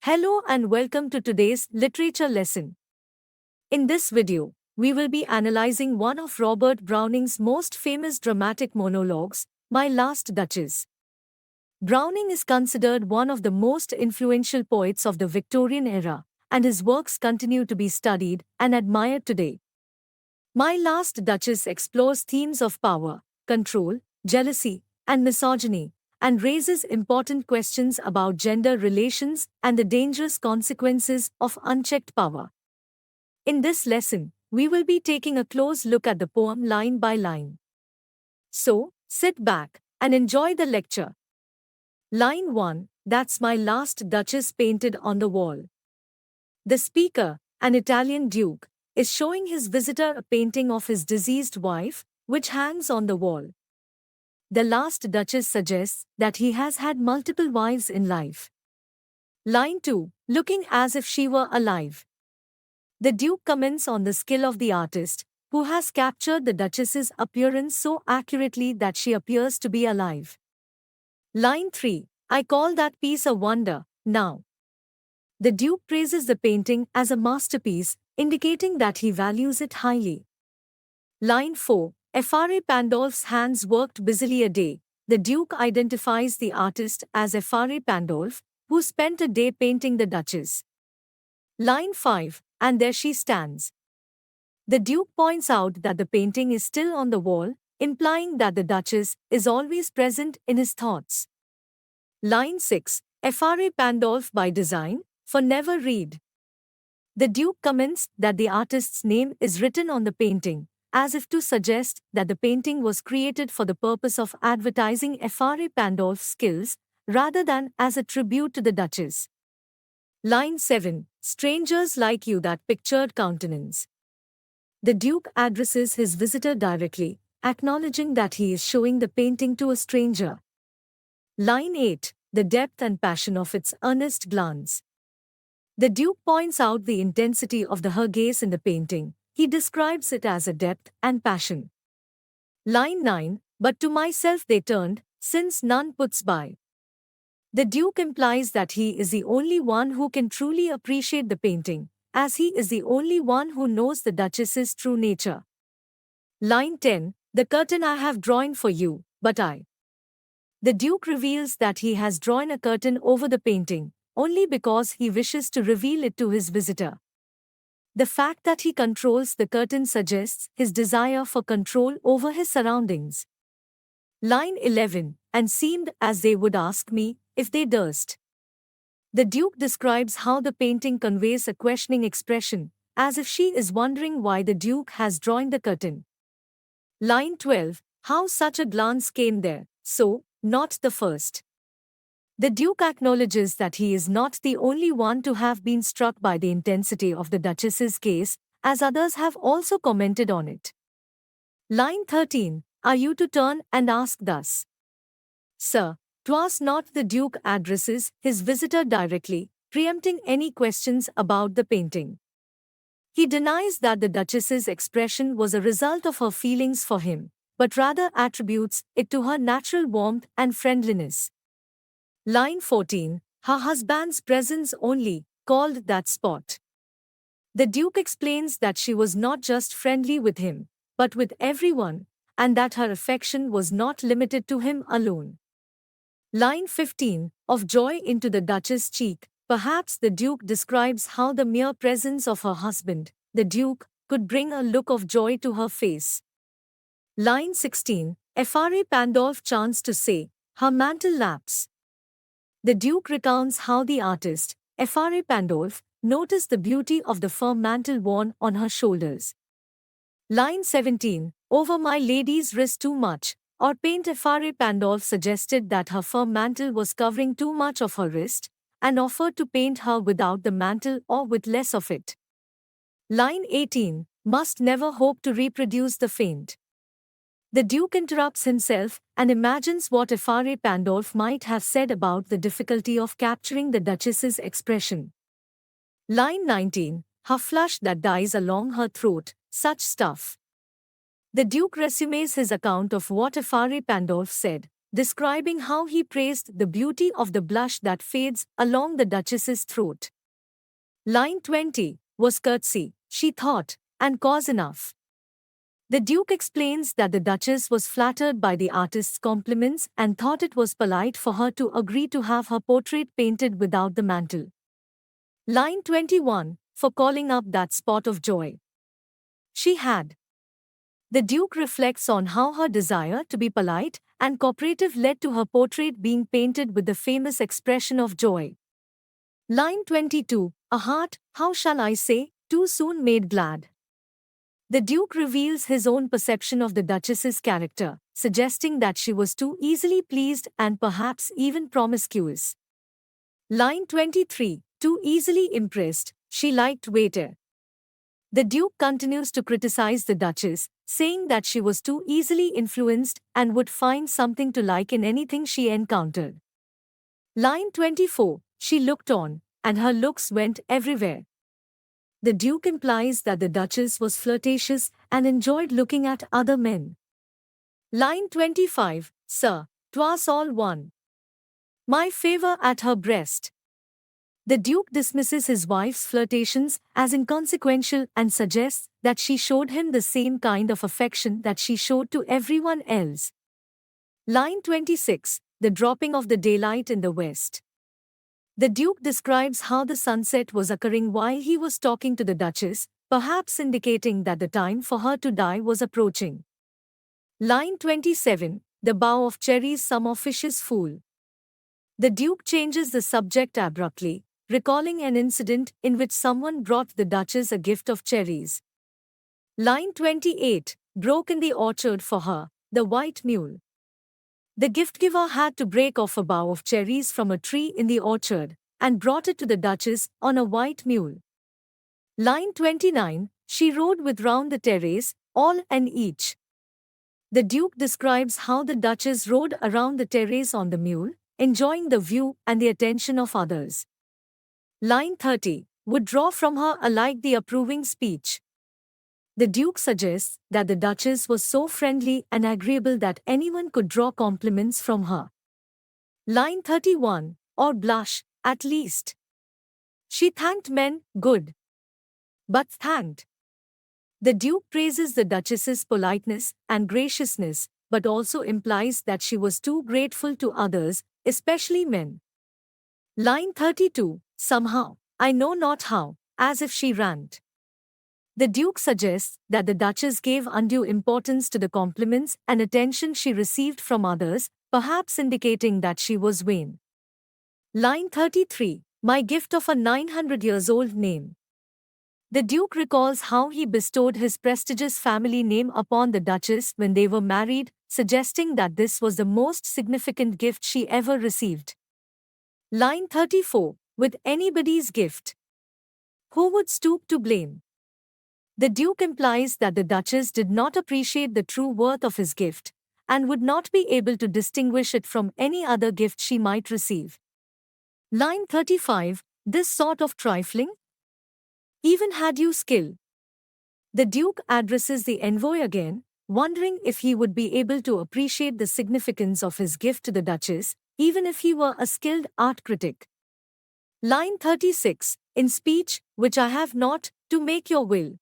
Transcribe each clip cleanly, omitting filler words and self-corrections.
Hello and welcome to today's literature lesson. In this video, we will be analyzing one of Robert Browning's most famous dramatic monologues, My Last Duchess. Browning is considered one of the most influential poets of the Victorian era, and his works continue to be studied and admired today. My Last Duchess explores themes of power, control, jealousy, and misogyny, and raises important questions about gender relations and the dangerous consequences of unchecked power. In this lesson, we will be taking a close look at the poem line by line. So, sit back and enjoy the lecture. Line 1, That's my last Duchess painted on the wall. The speaker, an Italian duke, is showing his visitor a painting of his deceased wife, which hangs on the wall. The Last Duchess suggests that he has had multiple wives in life. Line 2, Looking as if she were alive. The Duke comments on the skill of the artist, who has captured the Duchess's appearance so accurately that she appears to be alive. Line 3, I call that piece a wonder, now. The Duke praises the painting as a masterpiece, indicating that he values it highly. Line 4, F.R.A. Pandolf's hands worked busily a day. The Duke identifies the artist as F.R.A. Pandolf, who spent a day painting the Duchess. Line 5, And there she stands. The Duke points out that the painting is still on the wall, implying that the Duchess is always present in his thoughts. Line 6, F.R.A. Pandolf by design, for never read. The Duke comments that the artist's name is written on the painting, as if to suggest that the painting was created for the purpose of advertising F.R.A. Pandolf's skills, rather than as a tribute to the Duchess. Line 7, Strangers like you that pictured countenance. The Duke addresses his visitor directly, acknowledging that he is showing the painting to a stranger. Line 8, The depth and passion of its earnest glance. The Duke points out the intensity of her gaze in the painting. He describes it as a depth and passion. Line 9, But to myself they turned, since none puts by. The Duke implies that he is the only one who can truly appreciate the painting, as he is the only one who knows the Duchess's true nature. Line 10, The curtain I have drawn for you, but I. The Duke reveals that he has drawn a curtain over the painting, only because he wishes to reveal it to his visitor. The fact that he controls the curtain suggests his desire for control over his surroundings. Line 11, And seemed as they would ask me, if they durst. The Duke describes how the painting conveys a questioning expression, as if she is wondering why the Duke has drawn the curtain. Line 12, How such a glance came there, so, not the first. The Duke acknowledges that he is not the only one to have been struck by the intensity of the Duchess's gaze, as others have also commented on it. Line 13, Are you to turn and ask thus? Sir, 'twas not. The Duke addresses his visitor directly, preempting any questions about the painting. He denies that the Duchess's expression was a result of her feelings for him, but rather attributes it to her natural warmth and friendliness. Line 14, Her husband's presence only, called that spot. The Duke explains that she was not just friendly with him, but with everyone, and that her affection was not limited to him alone. Line 15, Of joy into the Duchess' cheek. Perhaps the Duke describes how the mere presence of her husband, the Duke, could bring a look of joy to her face. Line 16, F.R.A. Pandolf chanced to say, Her mantle laps. The Duke recounts how the artist, F.R.A. Pandolf, noticed the beauty of the firm mantle worn on her shoulders. Line 17, Over my lady's wrist too much, or paint. F.R.A. Pandolf suggested that her firm mantle was covering too much of her wrist, and offered to paint her without the mantle or with less of it. Line 18, Must never hope to reproduce the feint. The Duke interrupts himself and imagines what F.R.A. Pandolf might have said about the difficulty of capturing the Duchess's expression. Line 19, Her flush that dies along her throat, such stuff. The Duke resumes his account of what F.R.A. Pandolf said, describing how he praised the beauty of the blush that fades along the Duchess's throat. Line 20 was courtesy, she thought, and cause enough. The Duke explains that the Duchess was flattered by the artist's compliments and thought it was polite for her to agree to have her portrait painted without the mantle. Line 21 for calling up that spot of joy she had. The Duke reflects on how her desire to be polite and cooperative led to her portrait being painted with the famous expression of joy. Line 22, a heart, how shall I say, too soon made glad. The Duke reveals his own perception of the Duchess's character, suggesting that she was too easily pleased and perhaps even promiscuous. Line 23, too easily impressed, she liked waiter. The Duke continues to criticize the Duchess, saying that she was too easily influenced and would find something to like in anything she encountered. Line 24, she looked on, and her looks went everywhere. The Duke implies that the Duchess was flirtatious and enjoyed looking at other men. Line 25, sir, 'twas all one. My favor at her breast. The Duke dismisses his wife's flirtations as inconsequential and suggests that she showed him the same kind of affection that she showed to everyone else. Line 26, the dropping of the daylight in the west. The Duke describes how the sunset was occurring while he was talking to the Duchess, perhaps indicating that the time for her to die was approaching. Line 27, the bough of cherries some officious fool. The Duke changes the subject abruptly, recalling an incident in which someone brought the Duchess a gift of cherries. Line 28, broke in the orchard for her, the white mule. The gift-giver had to break off a bough of cherries from a tree in the orchard and brought it to the Duchess on a white mule. Line 29, she rode with round the terrace, all and each. The Duke describes how the Duchess rode around the terrace on the mule, enjoying the view and the attention of others. Line 30, would draw from her alike the approving speech. The Duke suggests that the Duchess was so friendly and agreeable that anyone could draw compliments from her. Line 31, or blush, at least. She thanked men, good. But thanked. The Duke praises the Duchess's politeness and graciousness, but also implies that she was too grateful to others, especially men. Line 32, somehow, I know not how, as if she rant. The Duke suggests that the Duchess gave undue importance to the compliments and attention she received from others, perhaps indicating that she was vain. Line 33, my gift of a 900-years-old name. The Duke recalls how he bestowed his prestigious family name upon the Duchess when they were married, suggesting that this was the most significant gift she ever received. Line 34, with anybody's gift. Who would stoop to blame? The Duke implies that the Duchess did not appreciate the true worth of his gift, and would not be able to distinguish it from any other gift she might receive. Line 35, this sort of trifling? Even had you skill. The Duke addresses the envoy again, wondering if he would be able to appreciate the significance of his gift to the Duchess, even if he were a skilled art critic. Line 36, in speech, which I have not, to make your will.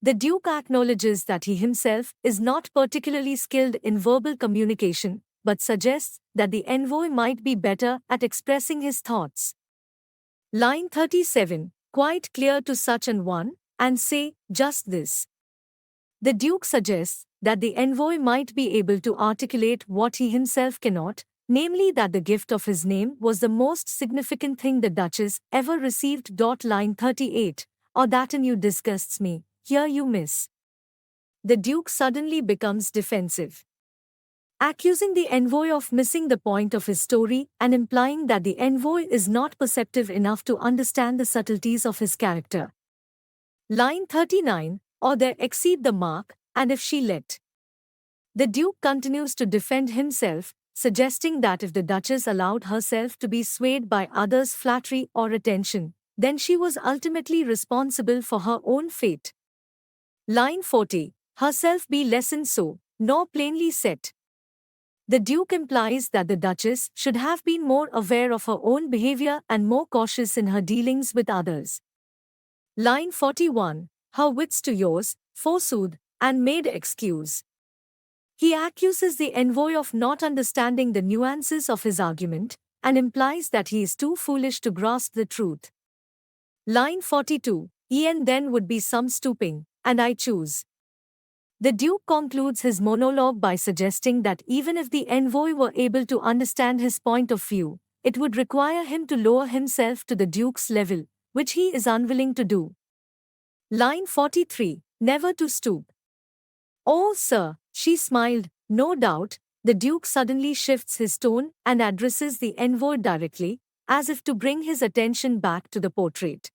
The Duke acknowledges that he himself is not particularly skilled in verbal communication, but suggests that the envoy might be better at expressing his thoughts. Line 37, quite clear to such an one, and say, just this. The Duke suggests that the envoy might be able to articulate what he himself cannot, namely that the gift of his name was the most significant thing the Duchess ever received. Line 38, or that in you disgusts me, here you miss. The Duke suddenly becomes defensive, accusing the envoy of missing the point of his story and implying that the envoy is not perceptive enough to understand the subtleties of his character. Line 39, or they exceed the mark, and if she let. The Duke continues to defend himself, suggesting that if the Duchess allowed herself to be swayed by others' flattery or attention, then she was ultimately responsible for her own fate. Line 40, herself be lessened so, nor plainly set. The Duke implies that the Duchess should have been more aware of her own behavior and more cautious in her dealings with others. Line 41. Her wits to yours, forsooth, and made excuse. He accuses the envoy of not understanding the nuances of his argument, and implies that he is too foolish to grasp the truth. Line 42. E'en then would be some stooping, and I choose. The Duke concludes his monologue by suggesting that even if the envoy were able to understand his point of view, it would require him to lower himself to the Duke's level, which he is unwilling to do. Line 43. Never to stoop. Oh, sir, she smiled. No doubt. The Duke suddenly shifts his tone and addresses the envoy directly, as if to bring his attention back to the portrait.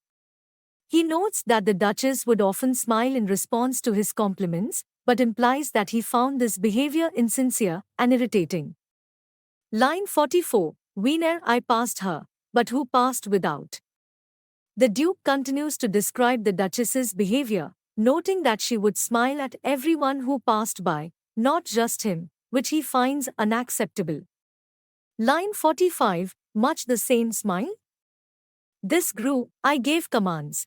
He notes that the Duchess would often smile in response to his compliments, but implies that he found this behavior insincere and irritating. Line 44. Whene'er I passed her, but who passed without? The Duke continues to describe the Duchess's behavior, noting that she would smile at everyone who passed by, not just him, which he finds unacceptable. Line 45. Much the same smile? This grew, I gave commands.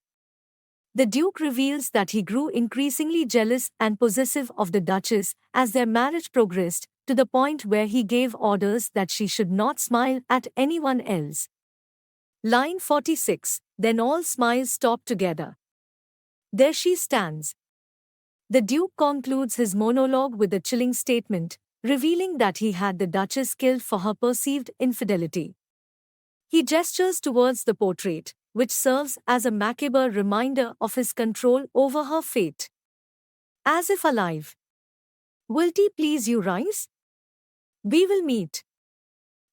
The Duke reveals that he grew increasingly jealous and possessive of the Duchess as their marriage progressed, to the point where he gave orders that she should not smile at anyone else. Line 46. Then all smiles stop together. There she stands. The Duke concludes his monologue with a chilling statement, revealing that he had the Duchess killed for her perceived infidelity. He gestures towards the portrait, which serves as a macabre reminder of his control over her fate. As if alive. Will't please you rise? We will meet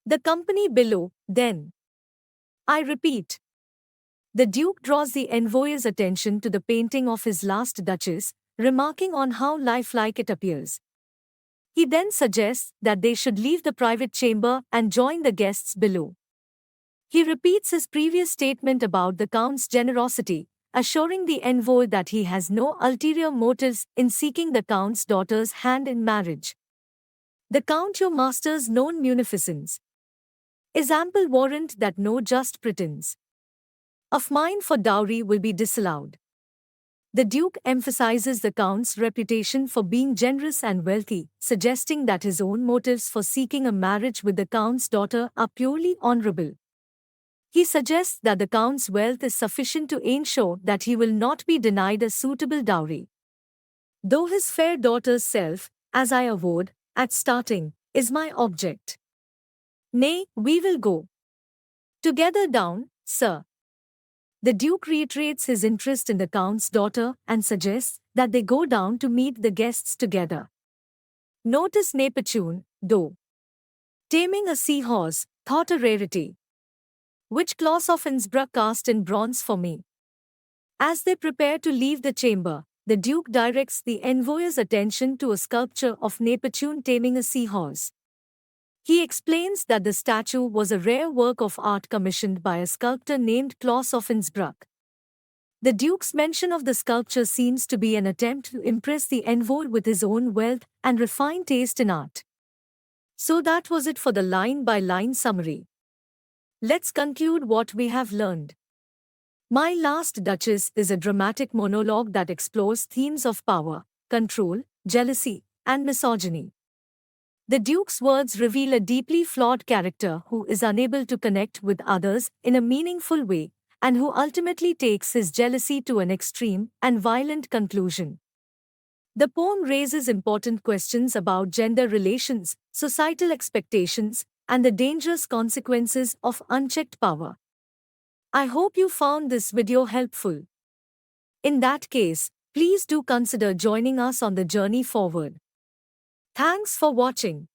the company below, then. I repeat. The Duke draws the envoy's attention to the painting of his last Duchess, remarking on how lifelike it appears. He then suggests that they should leave the private chamber and join the guests below. He repeats his previous statement about the Count's generosity, assuring the envoy that he has no ulterior motives in seeking the Count's daughter's hand in marriage. The Thankyou master's known munificence is ample warrant that no just pretense of mine for dowry will be disallowed. The Duke emphasizes the Count's reputation for being generous and wealthy, suggesting that his own motives for seeking a marriage with the Count's daughter are purely honorable. He suggests that the Count's wealth is sufficient to ensure that he will not be denied a suitable dowry. Though his fair daughter's self, as I avowed, at starting, is my object. Nay, we will go together down, sir. The Duke reiterates his interest in the Count's daughter and suggests that they go down to meet the guests together. Notice Neptune, though taming a seahorse, thought a rarity, which Claus of Innsbruck cast in bronze for me. As they prepare to leave the chamber, the Duke directs the envoy's attention to a sculpture of Neptune taming a seahorse. He explains that the statue was a rare work of art commissioned by a sculptor named Claus of Innsbruck. The Duke's mention of the sculpture seems to be an attempt to impress the envoy with his own wealth and refined taste in art. So that was it for the line-by-line summary. Let's conclude what we have learned. My Last Duchess is a dramatic monologue that explores themes of power, control, jealousy, and misogyny. The Duke's words reveal a deeply flawed character who is unable to connect with others in a meaningful way, and who ultimately takes his jealousy to an extreme and violent conclusion. The poem raises important questions about gender relations, societal expectations, and the dangerous consequences of unchecked power. I hope you found this video helpful. In that case, please do consider joining us on the journey forward. Thanks for watching.